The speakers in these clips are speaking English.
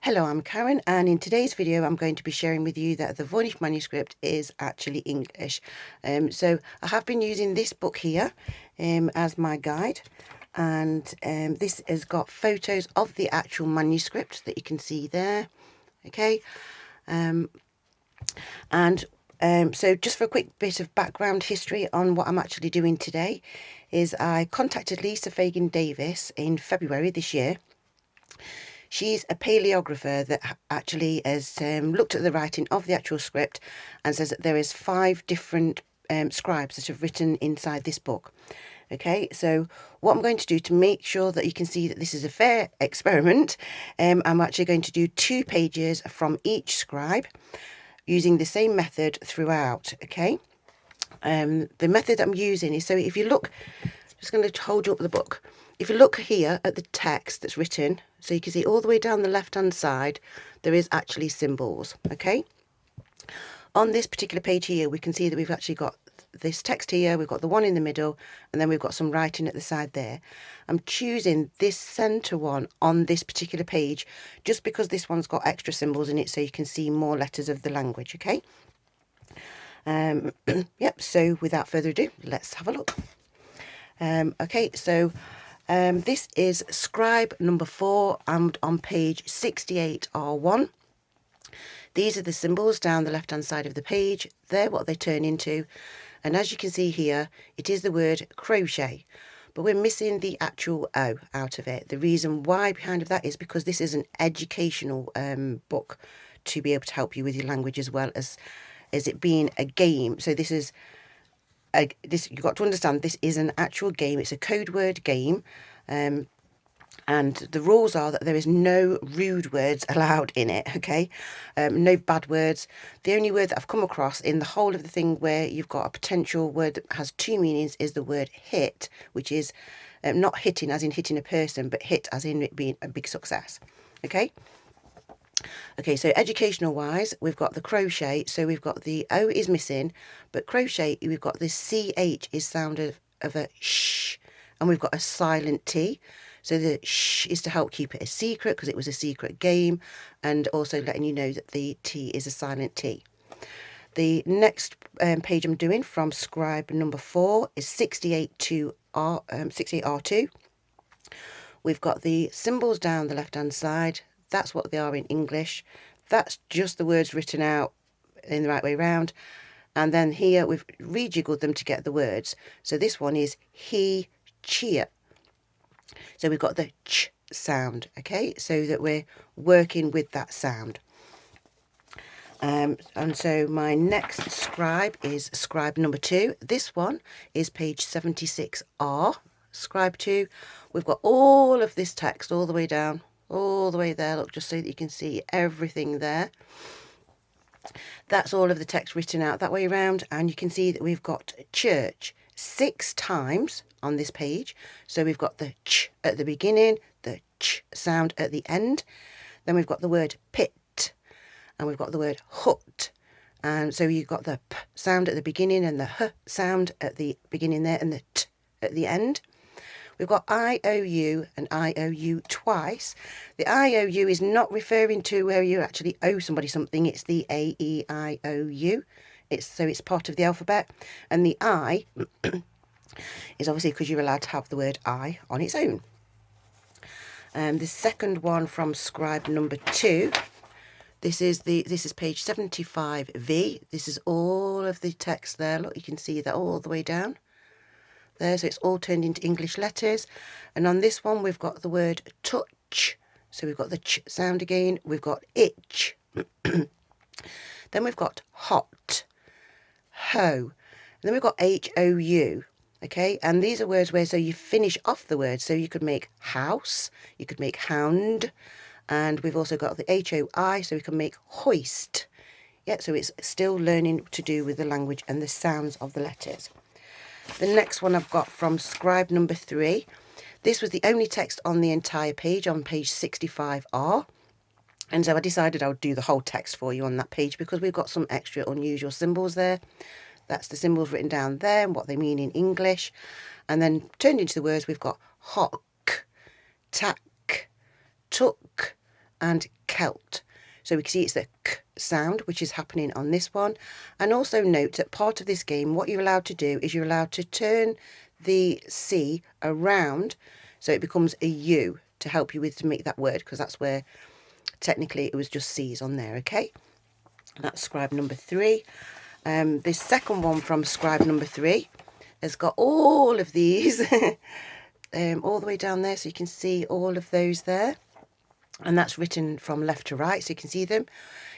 Hello, I'm Karen, and in today's video I'm going to be sharing with you that the Voynich Manuscript is actually English. So I have been using this book here as my guide, and this has got photos of the actual manuscript that you can see there. Okay, so just for a quick bit of background history on what I'm actually doing today is I contacted Lisa Fagan Davis in February this year. She's a paleographer that actually has looked at the writing of the actual script and says that there is 5 different scribes that have written inside this book. Okay, so what I'm going to do to make sure that you can see that this is a fair experiment, I'm actually going to do 2 pages from each scribe using the same method throughout. Okay, the method I'm using is, so if you look, I'm just going to hold you up the book. If you look here at the text that's written, so you can see all the way down the left hand side there is actually symbols. Okay, on this particular page here we can see that we've actually got this text here, we've got the one in the middle, and then we've got some writing at the side there. I'm choosing this center one on this particular page just because this one's got extra symbols in it, so you can see more letters of the language. Okay, yep, so without further ado, let's have a look. Okay, so this is scribe number 4 and on page 68R1. These are the symbols down the left hand side of the page. They're what they turn into, and as you can see here, it is the word crochet, but we're missing the actual O out of it. The reason why behind of that is because this is an educational book to be able to help you with your language, as well as it being a game. So this is you've got to understand, this is an actual game. It's a code word game, and the rules are that there is no rude words allowed in it. Okay, no bad words. The only word that I've come across in the whole of the thing where you've got a potential word that has 2 meanings is the word hit, which is not hitting as in hitting a person, but hit as in it being a big success. Okay, so educational wise, we've got the crochet, so we've got the O is missing, but crochet, we've got the CH is sound of a sh, and we've got a silent T. So the sh is to help keep it a secret because it was a secret game, and also letting you know that the T is a silent T. The next page I'm doing from scribe number 4 is 68R2. We've got the symbols down the left hand side. That's what they are in English. That's just the words written out in the right way round. And then here we've rejiggled them to get the words. So this one is he, cheer. So we've got the ch sound, okay, so that we're working with that sound. And so my next scribe is scribe number 2. This one is page 76R, scribe 2. We've got all of this text all the way down, all the way there, look, just so that you can see everything there. That's all of the text written out that way around, and you can see that we've got church 6 times on this page. So we've got the ch at the beginning, the ch sound at the end, then we've got the word pit, and we've got the word hut, and so you've got the p sound at the beginning and the h sound at the beginning there, and the t at the end. We've got IOU and IOU twice. The IOU is not referring to where you actually owe somebody something. It's the AEIOU. It's part of the alphabet. And the I is obviously because you're allowed to have the word I on its own. The second one from scribe number 2. This is page 75V. This is all of the text there. Look, you can see that all the way down there, so it's all turned into English letters. And on this one we've got the word touch, so we've got the ch sound again. We've got itch. Then we've got hot, ho, and then we've got HOU. Okay, and these are words where so you finish off the word, so you could make house, you could make hound, and we've also got the HOI, so we can make hoist. Yeah, so it's still learning to do with the language and the sounds of the letters. The next one I've got from scribe number 3. This was the only text on the entire page, on page 65R. And so I decided I would do the whole text for you on that page because we've got some extra unusual symbols there. That's the symbols written down there and what they mean in English. And then turned into the words, we've got hock, tack, took, and Celt. So we can see it's the K sound, which is happening on this one. And also note that part of this game, what you're allowed to do is you're allowed to turn the C around so it becomes a U to help you with to make that word, because that's where technically it was just C's on there, okay? That's scribe number 3. This second one from scribe number 3 has got all of these all the way down there, so you can see all of those there. And that's written from left to right, so you can see them.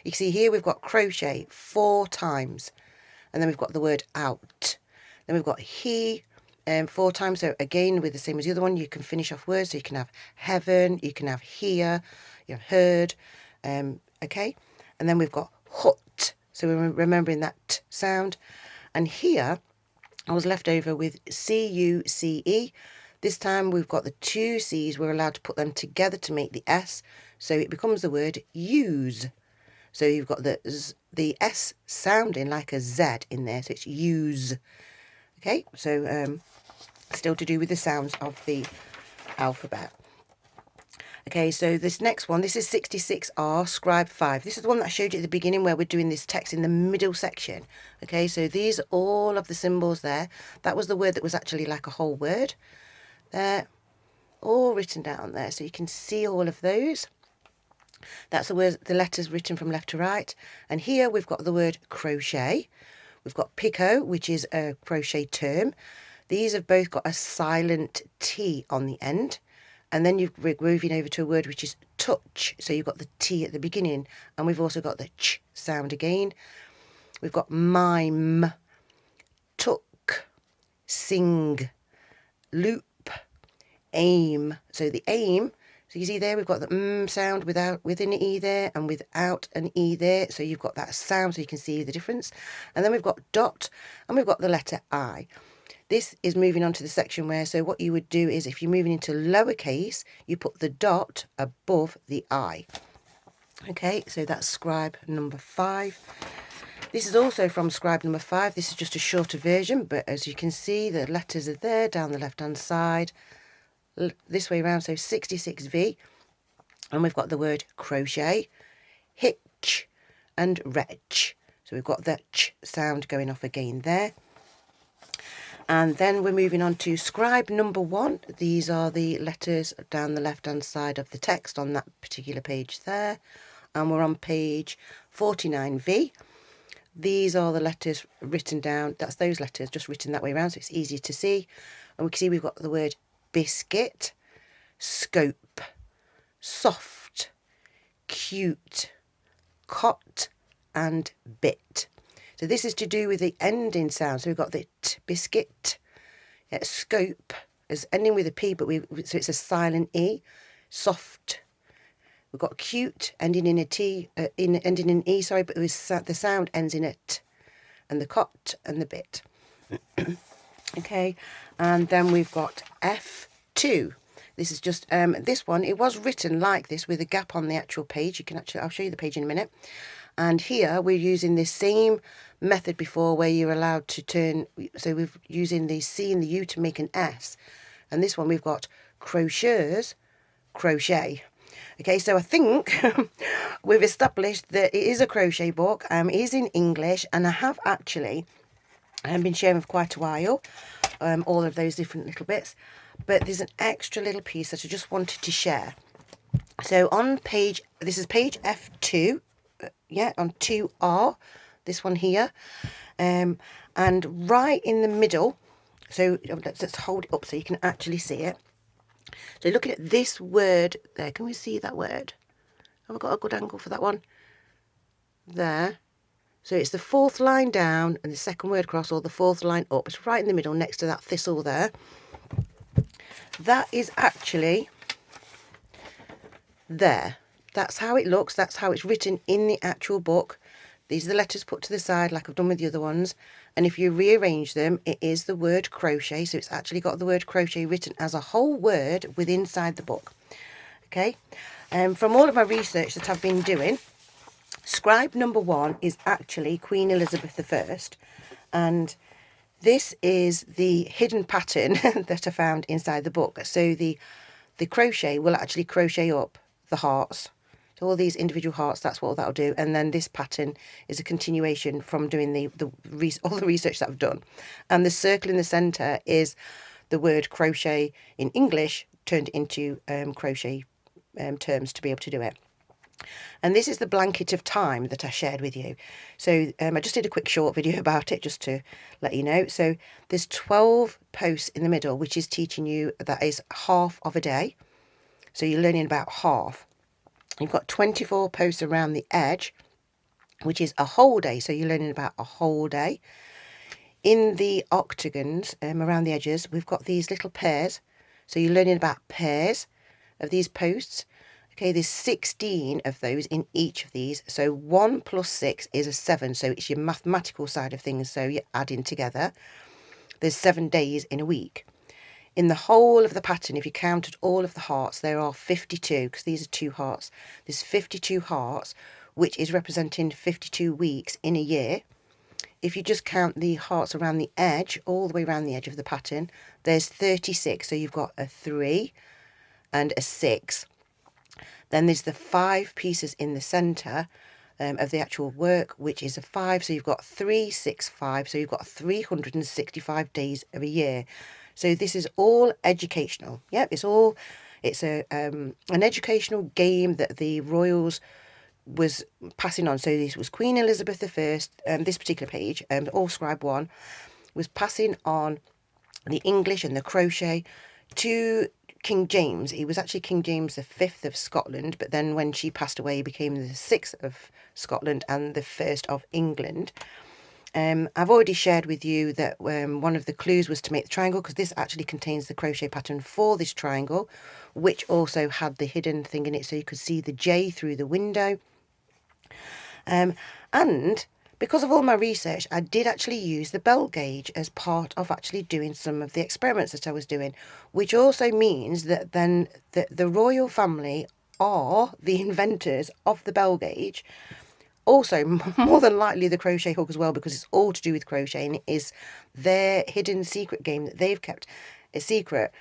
You can see here we've got crochet 4 times, and then we've got the word out. Then we've got he 4 times, so again with the same as the other one, you can finish off words, so you can have heaven, you can have here, you have heard, okay. And then we've got hut, so we're remembering that t sound. And here I was left over with C-U-C-E. This time we've got the 2 C's, we're allowed to put them together to make the S, so it becomes the word use. So you've got the S sounding like a Z in there, so it's use. Okay, so still to do with the sounds of the alphabet. Okay, so this next one, this is 66R, scribe 5. This is the one that I showed you at the beginning where we're doing this text in the middle section. Okay, so these are all of the symbols there. That was the word that was actually like a whole word. There, all written down there, so you can see all of those. That's the word, the letters written from left to right. And here we've got the word crochet. We've got picot, which is a crochet term. These have both got a silent T on the end. And then we're moving over to a word which is touch. So you've got the T at the beginning, and we've also got the ch sound again. We've got mime, took, sing, loop, aim. So the aim, so you see there we've got the sound with an E there and without an E there. So you've got that sound, so you can see the difference. And then we've got dot, and we've got the letter I. This is moving on to the section where, so what you would do is if you're moving into lowercase, you put the dot above the I. Okay, so that's scribe number 5. This is also from scribe number 5. This is just a shorter version, but as you can see, the letters are there down the left-hand side, this way around, so 66V. And we've got the word crochet, hitch, and retch. So we've got that ch sound going off again there. And then we're moving on to scribe number 1. These are the letters down the left-hand side of the text on that particular page there. And we're on page 49V. These are the letters written down. That's those letters just written that way around, so it's easy to see. And we can see we've got the word biscuit, scope, soft, cute, cot, and bit. So this is to do with the ending sound. So we've got the t, biscuit, scope is ending with a P, but so it's a silent E. Soft. We've got cute ending in a T, ending in E. Sorry, but the sound ends in a T, and the cot and the bit. Okay, and then we've got F2. This is just this one. It was written like this with a gap on the actual page. You can actually, I'll show you the page in a minute. And here we're using this same method before where you're allowed to turn, so we're using the C and the U to make an S. And this one we've got crocheters, crochet. Okay, so I think we've established that it is a crochet book. It is in English, and I have actually been sharing for quite a while all of those different little bits. But there's an extra little piece that I just wanted to share. So on page, this is page F2. Yeah, on 2R, this one here, and right in the middle, so let's hold it up so you can actually see it. So looking at this word there, can we see that word? Have I got a good angle for that one? There. So it's the 4th line down and the second word across, or the 4th line up. It's right in the middle next to that thistle there. That is actually there. That's how it looks. That's how it's written in the actual book. These are the letters put to the side like I've done with the other ones. And if you rearrange them, it is the word crochet. So it's actually got the word crochet written as a whole word within inside the book. Okay. From all of my research that I've been doing, scribe number 1 is actually Queen Elizabeth I. And this is the hidden pattern that I found inside the book. So the crochet will actually crochet up the hearts. So all these individual hearts, that's what that'll do. And then this pattern is a continuation from doing all the research that I've done. And the circle in the centre is the word crochet in English turned into crochet terms to be able to do it. And this is the blanket of time that I shared with you. So I just did a quick short video about it just to let you know. So there's 12 posts in the middle, which is teaching you that is half of a day. So you're learning about half. You've got 24 posts around the edge, which is a whole day. So you're learning about a whole day. In the octagons around the edges, we've got these little pairs. So you're learning about pairs of these posts. Okay, there's 16 of those in each of these. So 1 plus 6 is a 7. So it's your mathematical side of things. So you're adding together. There's 7 days in a week. In the whole of the pattern, if you counted all of the hearts, there are 52, because these are 2 hearts. There's 52 hearts, which is representing 52 weeks in a year. If you just count the hearts around the edge, all the way around the edge of the pattern, there's 36. So you've got a 3 and a 6. Then there's the 5 pieces in the centre of the actual work, which is a 5. So you've got 3, 6, 5. So you've got 365 days of a year. So this is all educational. Yep, it's an educational game that the royals was passing on. So this was Queen Elizabeth I, this particular page, all scribe 1, was passing on the English and the crochet to King James. He was actually King James V of Scotland, but then when she passed away, he became the 6th of Scotland and the 1st of England. I've already shared with you that one of the clues was to make the triangle, because this actually contains the crochet pattern for this triangle, which also had the hidden thing in it, so you could see the J through the window. And because of all my research, I did actually use the bell gauge as part of actually doing some of the experiments that I was doing, which also means that then the royal family are the inventors of the bell gauge. Also, more than likely the crochet hook as well, because it's all to do with crocheting. It is their hidden secret game that they've kept a secret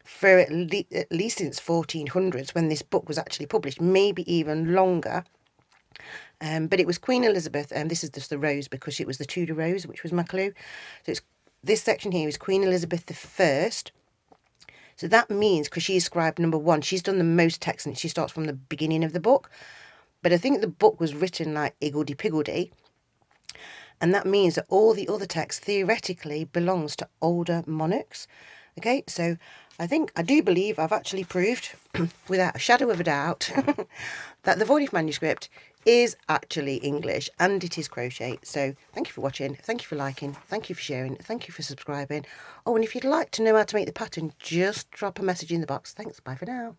for at least since 1400s, when this book was actually published, maybe even longer. But it was Queen Elizabeth, and this is just the rose because it was the Tudor rose, which was my clue. So it's this section here is Queen Elizabeth I. So that means, because she is scribe number 1, she's done the most text, and she starts from the beginning of the book. But I think the book was written like higgledy-piggledy. And that means that all the other text theoretically belongs to older monarchs. Okay, so I do believe I've actually proved, without a shadow of a doubt, that the Voynich Manuscript is actually English and it is crochet. So thank you for watching, thank you for liking, thank you for sharing, thank you for subscribing. Oh, and if you'd like to know how to make the pattern, just drop a message in the box. Thanks, bye for now.